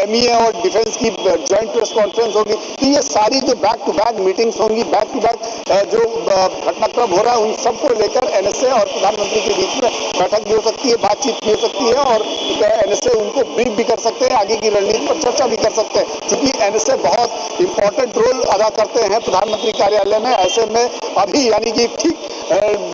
एमईए और डिफेंस की ज्वाइंट प्रेस कॉन्फ्रेंस होगी। तो ये सारी जो बैक टू बैक मीटिंग्स होंगी, बैक टू बैक जो घटनाक्रम हो रहा है, उन सबको लेकर एनएसए और प्रधानमंत्री के बीच में बैठक भी हो सकती है, बातचीत भी हो सकती है, और एनएसए उनको ब्रीफ भी कर सकते हैं, आगे की रणनीति पर चर्चा भी कर सकते हैं। क्योंकि एनएसए बहुत इंपॉर्टेंट रोल अदा करते हैं प्रधानमंत्री कार्यालय में। ऐसे में अभी यानी कि ठीक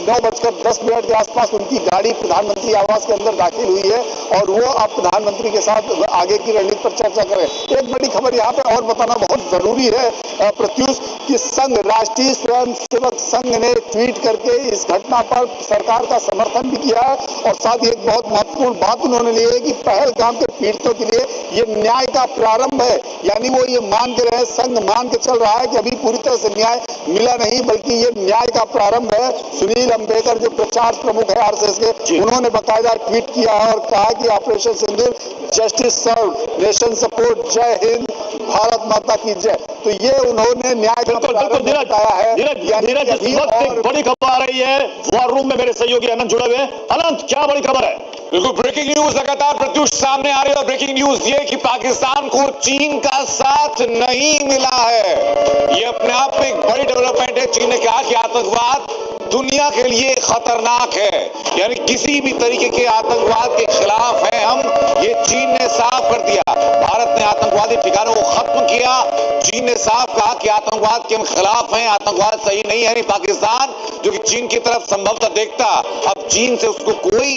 9:10 के आसपास उनकी गाड़ी प्रधानमंत्री आवास के अंदर दाखिल हुई है, और वो अब प्रधानमंत्री के साथ आगे की रणनीति पर चर्चा करें। एक बड़ी खबर यहाँ पे और बताना बहुत जरूरी है प्रत्युष, कि संघ, राष्ट्रीय स्वयंसेवक संघ ने ट्वीट करके इस घटना पर सरकार का समर्थन भी किया है, और साथ ही एक बहुत महत्वपूर्ण बात उन्होंने ली है कि पहलगाम के पीड़ितों के लिए ये न्याय का प्रारंभ है। यानी वो ये मान के रहे, संघ मान के चल रहा है कि अभी पूरी तरह से न्याय मिला नहीं, बल्कि ये न्याय का प्रारंभ है। सुनील अंबेकर जो प्रचार प्रमुख है आरएसएस के, उन्होंने बाकायदा ट्वीट किया है और कहा कि ऑपरेशन सिंदूर जस्टिस सर्व, नेशन सपोर्ट, जय हिंद, भारत माता की जय। तो ये उन्होंने न्याय का प्रारंभ बताया है। नीरज, इस वक्त एक बड़ी खबर आ रही है, वॉर रूम में मेरे सहयोगी अनंत जुड़े हुए हैं। अनंत, क्या बड़ी खबर है? बिल्कुल, ब्रेकिंग न्यूज लगातार प्रत्युष सामने आ रही है। ब्रेकिंग न्यूज ये कि पाकिस्तान को चीन का साथ नहीं मिला है। ये अपने आप में एक बड़ी डेवलपमेंट है। चीन ने कहा कि आतंकवाद दुनिया के लिए खतरनाक है, यानी किसी भी तरीके के आतंकवाद के खिलाफ है हम। ये चीन ने साफ कर दिया। भारत ने आतंकवादी ठिकानों को खत्म किया। चीन ने साफ कहा कि आतंकवाद के हम खिलाफ हैं, आतंकवाद सही नहीं है। पाकिस्तान जो कि चीन की तरफ संभवतः देखता, अब चीन से उसको कोई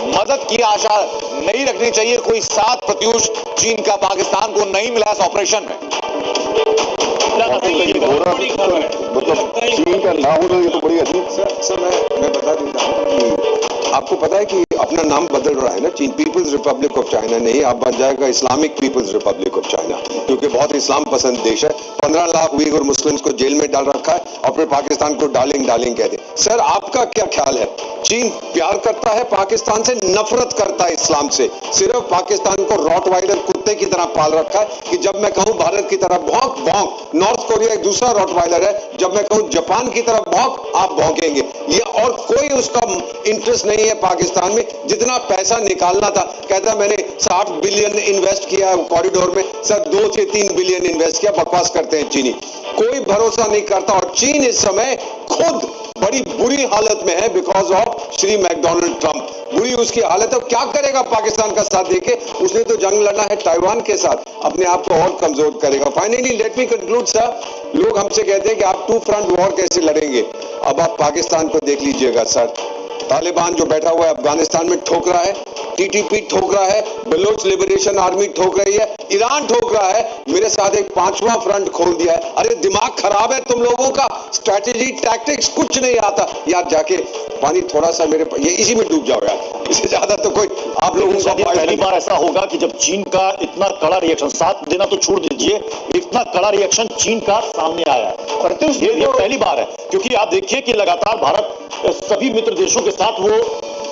मदद की आशा नहीं रखनी चाहिए। कोई साथ प्रत्युष चीन का पाकिस्तान को नहीं मिला इस ऑपरेशन में। मतलब चीन का ना होना ये तो बड़ी अजीब। सर मैं बता देता हूँ कि आपको पता है कि अपना नाम बदल रहा है ना, चीन पीपल्स रिपब्लिक ऑफ चाइना नहीं, अब बन जाएगा Islamic People's Republic of China, क्योंकि बहुत इस्लाम पसंद देश है। 15 लाख उइगर मुस्लिम्स को जेल में डाल रखा है, और फिर पाकिस्तान को डार्लिंग कहते। सर, आपका क्या ख्याल है? चीन प्यार करता है पाकिस्तान से, नफरत करता है इस्लाम से। सिर्फ पाकिस्तान को रॉटवाइलर कुत्ते की तरह पाल रखा है कि जब मैं कहूं भारत की तरह भौंक भौंक, नॉर्थ कोरिया एक दूसरा रॉटवाइलर है, जब मैं कहूं जापान की तरह भौंक, आप भौंकेंगे। ये और कोई उसका इंटरेस्ट नहीं है पाकिस्तान में। जितना पैसा निकालना था, कहता मैंने 60 बिलियन इन्वेस्ट किया कॉरिडोर में, सर 2 से 3 बिलियन इन्वेस्ट किया। बकवास करते हैं चीनी, कोई भरोसा नहीं करता। और चीन इस समय खुद बड़ी बुरी हालत में है because of Shri McDonald Trump. बुरी उसकी हालत है। क्या करेगा पाकिस्तान का साथ देके? उसने तो जंग लड़ना है ताइवान के साथ, अपने आप को और कमजोर करेगा। Finally let me conclude sir, लोग हमसे कहते हैं कि आप 2 फ्रंट वॉर कैसे लड़ेंगे। अब आप पाकिस्तान को देख लीजिएगा सर, तालिबान जो बैठा हुआ है अफगानिस्तान में ठोक रहा है, टीटीपी ठोक रहा है, बलोच लिबरेशन आर्मी ठोक रही है, ईरान ठोक रहा है, मेरे साथ एक 5वां फ्रंट खोल दिया है। अरे दिमाग खराब है तुम लोगों का, स्ट्रैटेजी टैक्टिक्स कुछ नहीं आता यार। जाके पानी थोड़ा सा मेरे ये इसी में डूब जाओ यार, इससे ज्यादा तो कोई आप लोगों का। पहली बार ऐसा होगा कि जब चीन का इतना कड़ा रिएक्शन, साथ देना तो छोड़ दीजिए, इतना कड़ा रिएक्शन चीन का सामने आया है। प्रत्युष, ये पहली बार है, क्योंकि आप देखिए कि लगातार भारत सभी मित्र देशों के साथ वो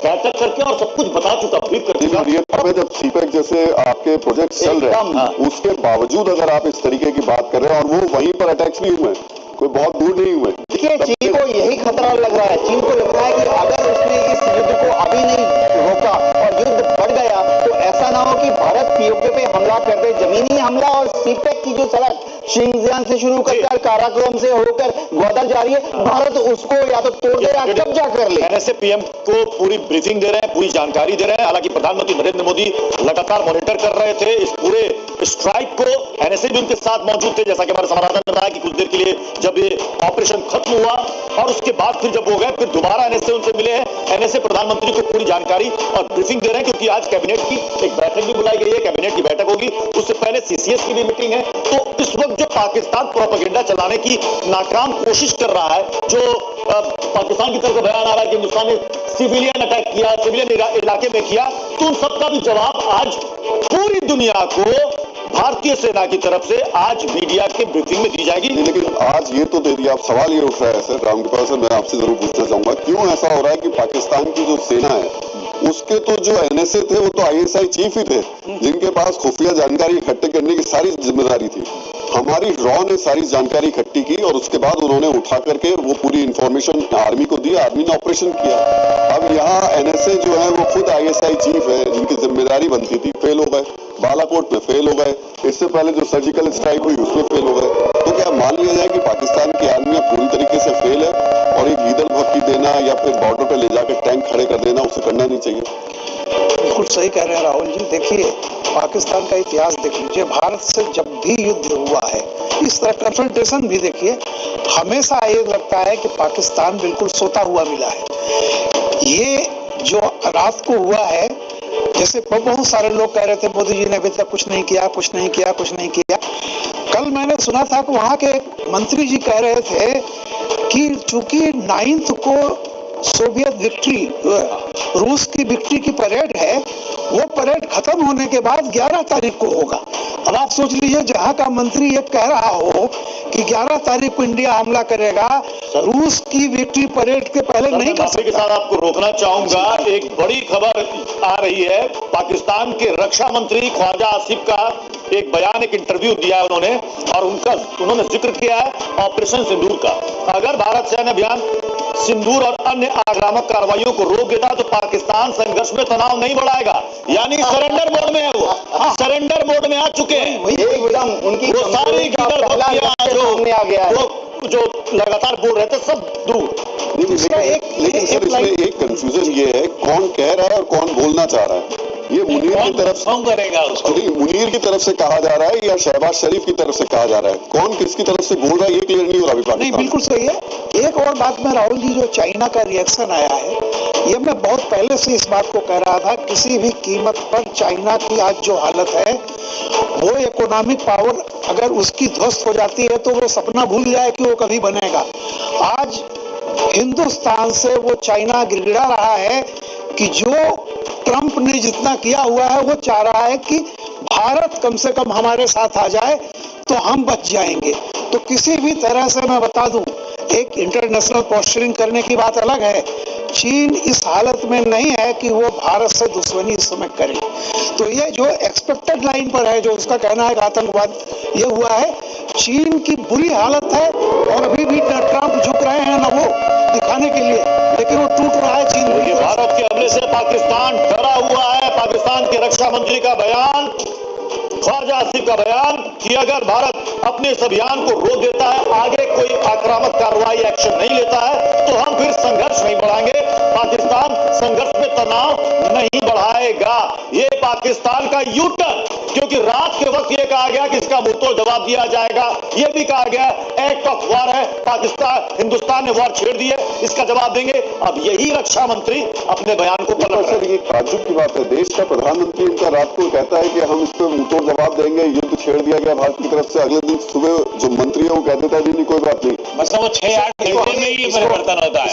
बैठक करके और सब कुछ बता चुका, ब्रीफ कर चुका। जब सीपेक जैसे आपके प्रोजेक्ट चल रहे हैं, उसके बावजूद अगर आप इस तरीके की बात कर रहे हैं, और वो वहीं पर अटैक्स भी हुए, कोई बहुत दूर नहीं हुए। देखिए, चीन को यही खतरा लग रहा है। चीन को लग रहा है कि अगर उसने इस युद्ध को अभी नहीं रोका और युद्ध बढ़ गया तो ऐसा ना हो कि भारत पीओके पे हमला कर दे, जमीनी हमला, और सीपेक की जो सड़क शिंगजियांग से शुरू कर काराकोरम से होकर ग्वादर जा रही है, भारत उसको या तो तोड़ दे या कब्जा कर ले। एनएसए पीएम को पूरी ब्रीफिंग दे रहे हैं, पूरी जानकारी दे रहे हैं। हालांकि प्रधानमंत्री नरेंद्र मोदी लगातार मॉनिटर कर रहे थे इस पूरे स्ट्राइक को। एनएसए भी उनके साथ मौजूद थे, जैसा कि हमारे संवाददाता ने बताया कि कुछ देर के लिए जब ये ऑपरेशन खत्म हुआ और उसके बाद फिर जब हो गए, फिर दोबारा एनएसए उनसे मिले हैं। एनएसए प्रधानमंत्री को पूरी जानकारी और ब्रीफिंग दे रहे हैं, क्योंकि आज कैबिनेट की एक बैठक भी बुलाई गई है, कैबिनेट की बैठक होगी, उससे पहले सीसीएस की भी मीटिंग है। तो इस वक्त जो पाकिस्तान प्रोपेगेंडा चलाने की नाकाम कोशिश कर रहा है, जो पाकिस्तान की तरफ से बयान आ रहा है कि हिंदुस्तान ने सिविलियन अटैक किया, सिविलियन इलाके में किया, तो उन सबका भी जवाब आज पूरी दुनिया को भारतीय सेना की तरफ से आज मीडिया के ब्रीफिंग में दी जाएगी। लेकिन आज ये तो दे दिया, आप सवाल ये उठ रहा है सर रामकृपाल सर, मैं आपसे जरूर पूछना चाहूंगा, क्यों ऐसा हो रहा है कि पाकिस्तान की जो सेना है उसके तो जो एनएसए थे वो तो आईएसआई चीफ ही थे, जिनके पास खुफिया जानकारी इकट्ठे करने की सारी जिम्मेदारी थी। हमारी रॉ ने सारी जानकारी इकट्ठी की और उसके बाद उन्होंने उठा करके वो पूरी इंफॉर्मेशन आर्मी को दी, आर्मी ने ऑपरेशन किया। अब यहाँ एनएसए जो है वो खुद आईएसआई चीफ है, जिनकी जिम्मेदारी बनती थी, फेल हो गए, बालाकोट में फेल हो गए, इससे पहले जो सर्जिकल स्ट्राइक हुई उसमें फेल हो गए। तो क्या मान लिया जाए कि पाकिस्तान की आर्मी पूरी तरीके से फेल है और एक लीडर भक्ति देना या फिर बॉर्डर पे ले जाकर टैंक खड़े कर देना उसे करना नहीं चाहिए? बिल्कुल सही कह रहे हैं राहुल जी। देखिए, पाकिस्तान का इतिहास देख लीजिए, भारत से जब भी युद्ध हुआ है, इस तरह कन्फ्रंटेशन भी देखिए, हमेशा ये लगता है कि पाकिस्तान बिल्कुल सोता हुआ मिला है। ये जो रात को हुआ है, जैसे बहुत सारे लोग कह रहे थे मोदी जी ने अभी तक कुछ नहीं किया, कुछ नहीं किया, कुछ नहीं किया। कल मैंने सुना था कि वहां के मंत्री जी कह रहे थे कि चूंकि 9th को सोवियत विक्ट्री, रूस की विक्ट्री की परेड है, वो परेड खत्म होने के बाद 11 तारीख को होगा। अब आप सोच लीजिए, जहां का मंत्री ये कह रहा हो कि 11 तारीख को इंडिया हमला करेगा, रूस की विक्ट्री परेड के पहले नहीं कर सकता। के साथ आपको रोकना चाहूंगा, एक बड़ी खबर आ रही है। पाकिस्तान के रक्षा मंत्री ख्वाजा आसिफ का एक बयान, एक इंटरव्यू दिया है उन्होंने, और उन्होंने जिक्र किया है ऑपरेशन सिंदूर का। अगर भारत सैन्य अभियान सिंदूर और अन्य आक्रामक कार्रवाइयों को रोक देता तो पाकिस्तान संघर्ष में तनाव नहीं बढ़ाएगा, यानी सरेंडर मोड में है वो, सरेंडर मोड में आ चुके हैं। एकदम उनकी वो सारी जो लगातार बोल रहे थे सब दूर। लेकिन इसमें एक कंफ्यूजन ये है, कौन कह रहा है और कौन बोलना चाह रहा है? ये मुनीर की तरफ से करेगा उसको, मुनीर की तरफ से कहा जा रहा है या शहबाज शरीफ की तरफ से कहा जा रहा है? कौन किसकी तरफ से बोल रहा है ये क्लियर नहीं हो रहा अभी पाकिस्तान। नहीं, बिल्कुल सही है। एक और बात में राहुल जी, जो चाइना का रिएक्शन आया है, ये मैं बहुत पहले से इस बात को कह रहा था, किसी भी कीमत पर चाइना की आज जो हालत है, वो इकोनॉमिक पावर अगर उसकी ध्वस्त हो जाती है तो वो सपना भूल जाए कि वो कभी बनेगा। आज हिंदुस्तान से वो चाइना गिड़गिड़ा रहा है कि जो ट्रंप ने जितना किया हुआ है, वो चाह रहा है कि भारत कम से कम हमारे साथ आ जाए तो हम बच जाएंगे। तो किसी भी तरह से मैं बता दूं, एक इंटरनेशनल पोस्चरिंग करने की बात अलग है, चीन इस हालत में नहीं है कि वो भारत से दुश्मनी इस समय करे। तो ये जो एक्सपेक्टेड लाइन पर है, जो उसका कहना है कि आतंकवाद ये हुआ है, चीन की बुरी हालत है और अभी भी ट्रंप झुक रहे हैं ना वो दिखाने के लिए, लेकिन वो टूट रहा है चीन। भारत के हमले से पाकिस्तान डरा हुआ है। पाकिस्तान के रक्षा मंत्री का बयान, ख्वाजा आसिफ का बयान कि अगर भारत अपने इस अभियान को रोक देता है, आगे कोई आक्रामक कार्रवाई एक्शन नहीं लेता है, तो हम फिर संघर्ष नहीं बढ़ाएंगे। पाकिस्तान संघर्ष में तनाव नहीं बढ़ाएगा। ये पाकिस्तान का यू टर्न, क्योंकि रात के वक्त ये कहा गया कि इसका मुंहतोड़ जवाब दिया जाएगा। ये भी कहा गया एक्ट ऑफ वॉर है, पाकिस्तान हिंदुस्तान ने वॉर छेड़ दी है, इसका जवाब देंगे। अब यही रक्षा मंत्री अपने बयान को पलट रहे हैं। ये ताज्जुब की बात है, देश का प्रधानमंत्री इनका रात को कहता है कि हम इस पर मुंहतोड़ जवाब देंगे, युद्ध छेड़ दिया गया भारत की तरफ से। अगले दिन सुबह जो मंत्री है वो कह देता है नहीं कोई बात नहीं, मतलब वो 6-8 घंटे में ही परिवर्तन होता है।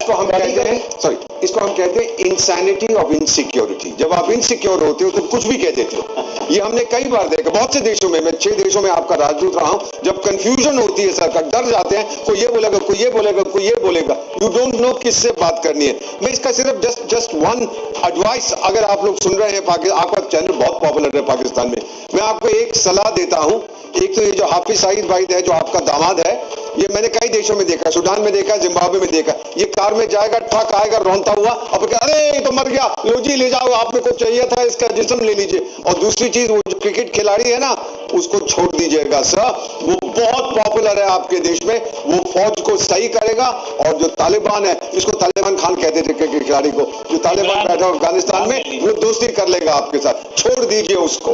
इसको हम कहते हैं इंसैनिटी ऑफ इनसिक्योरिटी। जब आप इनसिक्योर होते हो तो कुछ भी कह देते हो। ये हमने कई बार देखा, बहुत से देशों में, मैं 6 देशों में आपका राजदूत रहा हूं, जब कंफ्यूजन होती है सरकार, डर जाते हैं, कोई ये बोलेगा, कोई ये बोलेगा, कोई ये बोलेगा, यू डोंट नो किससे बात करनी है। मैं इसका सिर्फ जस्ट वन एडवाइस, अगर आप लोग सुन रहे हैं, आपका चैनल बहुत पॉपुलर है पाकिस्तान में, मैं आपको एक सलाह देता हूं। एक तो ये जो हाफिज सईद भाई है, जो आपका दामाद है, ये मैंने कई देशों में देखा, सूडान में देखा, जिम्बाब्वे में देखा। ये कार में जाएगा, ट्रक आएगा, रोनता हुआ, अब अरे ये तो मर गया, लो जी ले जाओ, आपने को चाहिए था इसका जिस्म ले लीजिए। और दूसरी चीज, वो जो क्रिकेट खिलाड़ी है ना, उसको छोड़ दीजिएगा सर, वो बहुत पॉपुलर है आपके देश में, वो फौज को सही करेगा। और जो तालिबान है, इसको तालिबान खान कहते थे क्रिकेट खिलाड़ी को, जो तालिबान बैठा अफगानिस्तान में, वो दोस्ती कर लेगा आपके साथ, छोड़ दीजिए उसको।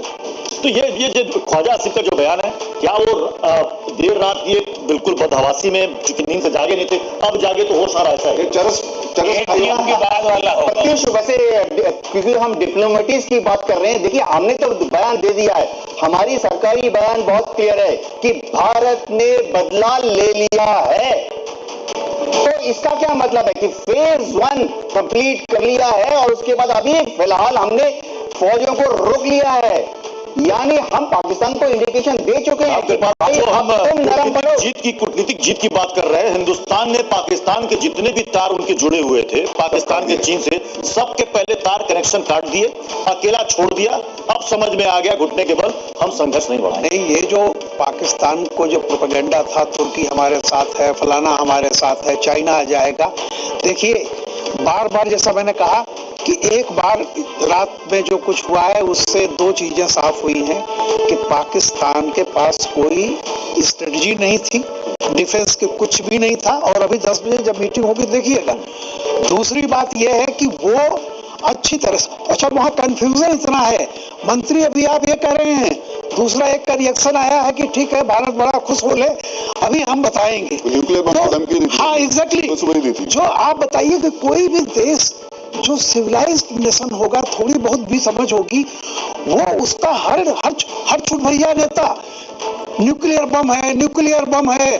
तो ये जो ख्वाजा आसिफ का जो बयान है, क्या वो देर रात ये बिल्कुल बदहवासी में चूंकि नींद से जागे नहीं थे, अब जागे तो होश आ रहा है? चरस के बाद वाला प्रत्युष, वैसे क्योंकि हम डिप्लोमेटिक्स की बात कर रहे हैं, देखिए हमने तो बयान दे दिया है, हमारी सरकारी बयान बहुत क्लियर है कि भारत ने बदला ले लिया है। तो इसका क्या मतलब है कि फेज 1 कंप्लीट कर लिया है और उसके बाद अभी फिलहाल हमने फौजियों को रोक लिया है, यानी हम पाकिस्तान को इंडिकेशन दे चुके हैं कि भाई हम तुम नरम पड़ो। कूटनीतिक जीत की बात कर रहे हैं। हिंदुस्तान ने पाकिस्तान के जितने भी तार उनके जुड़े हुए थे पाकिस्तान के चीन से, सबके पहले तार कनेक्शन काट दिए, अकेला छोड़ दिया। अब समझ में आ गया घुटने के बल हम संघर्ष नहीं बढ़ाएंगे। नहीं, ये जो पाकिस्तान को जो प्रोपेगेंडा था, तुर्की हमारे साथ है, फलाना हमारे साथ है, चाइना आ जाएगा, देखिए बार बार जैसा मैंने कहा कि एक बार रात में जो कुछ हुआ है उससे दो चीजें साफ हुई हैं कि पाकिस्तान के पास कोई स्ट्रेटजी नहीं थी, डिफेंस के कुछ भी नहीं था। और अभी 10 बजे जब मीटिंग होगी देखिएगा। दूसरी बात यह है कि वो अच्छी तरह से, अच्छा वहां कंफ्यूजन इतना है, मंत्री अभी आप ये कह रहे हैं, दूसरा एक का रिएक्शन आया है कि ठीक है भारत बड़ा खुश हो ले, अभी हम बताएंगे। हाँ एग्जैक्टली, जो आप बताइए कि कोई भी देश जो सिविलाइज्ड नेशन होगा, थोड़ी बहुत भी समझ होगी, वो उसका हर छुट भैया नेता न्यूक्लियर बम है,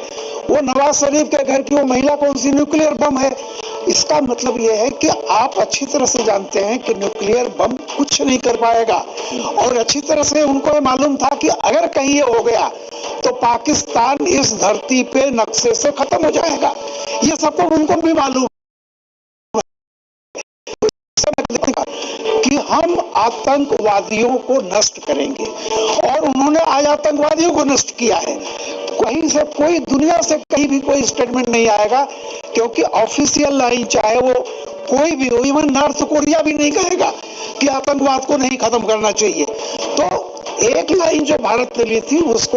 वो नवाज शरीफ के घर की वो महिला कौन सी न्यूक्लियर बम है। इसका मतलब यह है कि आप अच्छी तरह से जानते हैं कि न्यूक्लियर बम कुछ नहीं कर पाएगा, और अच्छी तरह से उनको ये मालूम था कि अगर कहीं ये हो गया तो पाकिस्तान इस धरती पे नक्शे से खत्म हो जाएगा। ये सबको उनको भी मालूम कि हम आतंकवादियों को नष्ट करेंगे, और उन्होंने आज आतंकवादियों को नष्ट किया है। कहीं से कोई दुनिया से कहीं भी कोई स्टेटमेंट नहीं आएगा, क्योंकि ऑफिशियल लाइन चाहे वो कोई भी हो, इवन नॉर्थ कोरिया भी नहीं कहेगा कि आतंकवाद को नहीं खत्म करना चाहिए। तो एक लाइन जो भारत ने ली थी उसको